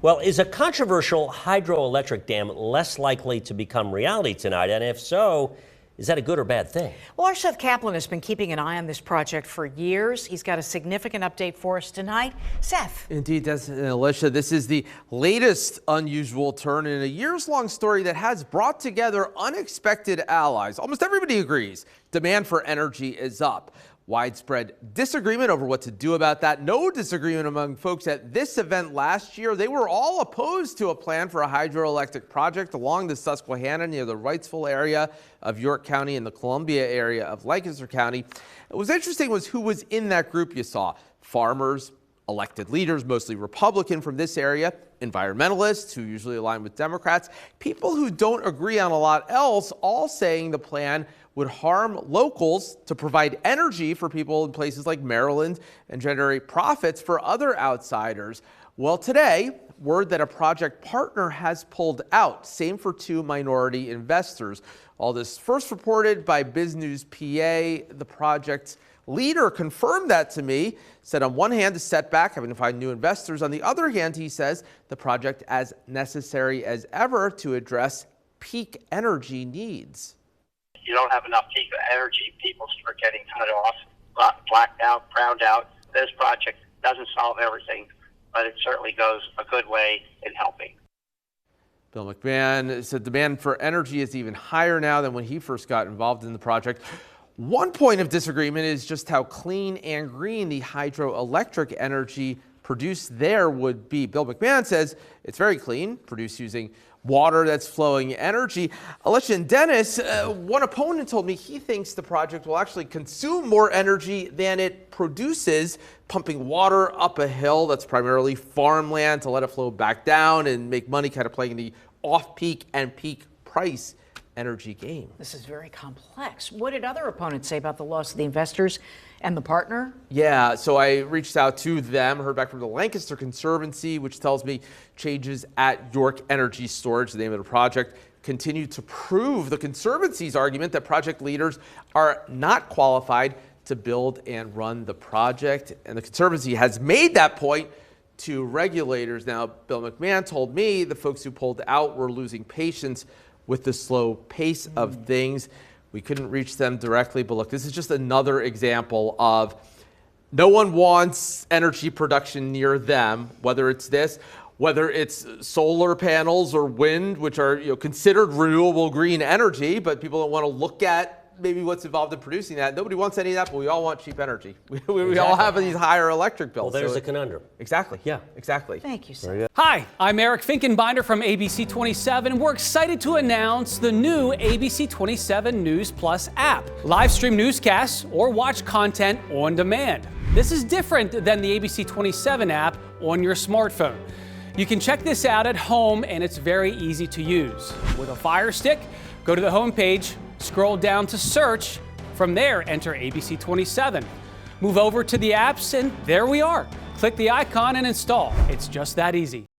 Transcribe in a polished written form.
Well, is a controversial hydroelectric dam less likely to become reality tonight? And if so, is that a good or bad thing? Well, our Seth Kaplan has been keeping an eye on this project for years. He's got a significant update for us tonight. Seth. Indeed, Desmond and Alicia, this is the latest unusual turn in a years-long story that has brought together unexpected allies. Almost everybody agrees demand for energy is up. Widespread disagreement over what to do about that. No disagreement among folks at this event last year. They were all opposed to a plan for a hydroelectric project along the Susquehanna near the Wrightsville area of York County and the Columbia area of Lancaster County. What was interesting was who was in that group you saw. Farmers, elected leaders, mostly Republican from this area, environmentalists who usually align with Democrats, people who don't agree on a lot else, all saying the plan would harm locals to provide energy for people in places like Maryland and generate profits for other outsiders. Well, today, word that a project partner has pulled out. Same for two minority investors. All this first reported by BizNews PA. The project's leader confirmed that to me, said on one hand, a setback, having to find new investors. On the other hand, he says the project as necessary as ever to address peak energy needs. You don't have enough peak energy, people start getting cut off, blacked out, browned out. This project doesn't solve everything, but it certainly goes a good way in helping. Bill McMahon said demand for energy is even higher now than when he first got involved in the project. One point of disagreement is just how clean and green the hydroelectric energy produced there would be. Bill McMahon says it's very clean, produced using water that's flowing energy. Alicia and Dennis, one opponent told me he thinks the project will actually consume more energy than it produces, pumping water up a hill that's primarily farmland to let it flow back down and make money, kind of playing the off-peak and peak price energy game. This is very complex. What did other opponents say about the loss of the investors and the partner? Yeah, so I reached out to them, heard back from the Lancaster Conservancy, which tells me changes at York Energy Storage, the name of the project, continue to prove the Conservancy's argument that project leaders are not qualified to build and run the project. And the Conservancy has made that point to regulators. Now, Bill McMahon told me the folks who pulled out were losing patience with the slow pace of things. We couldn't reach them directly, but look, this is just another example of no one wants energy production near them, whether it's this, whether it's solar panels or wind, which are considered renewable green energy, but people don't want to look at maybe what's involved in producing that. Nobody wants any of that, but we all want cheap energy. We all have these higher electric bills. Well, there's a conundrum. Exactly. Yeah. Exactly. Thank you, Seth. Hi, I'm Eric Finkenbinder from ABC 27. We're excited to announce the new ABC 27 News Plus app. Live stream newscasts or watch content on demand. This is different than the ABC 27 app on your smartphone. You can check this out at home and it's very easy to use. With a Fire Stick, go to the homepage, scroll down to search. From there, enter ABC 27. Move over to the apps and there we are. Click the icon and install. It's just that easy.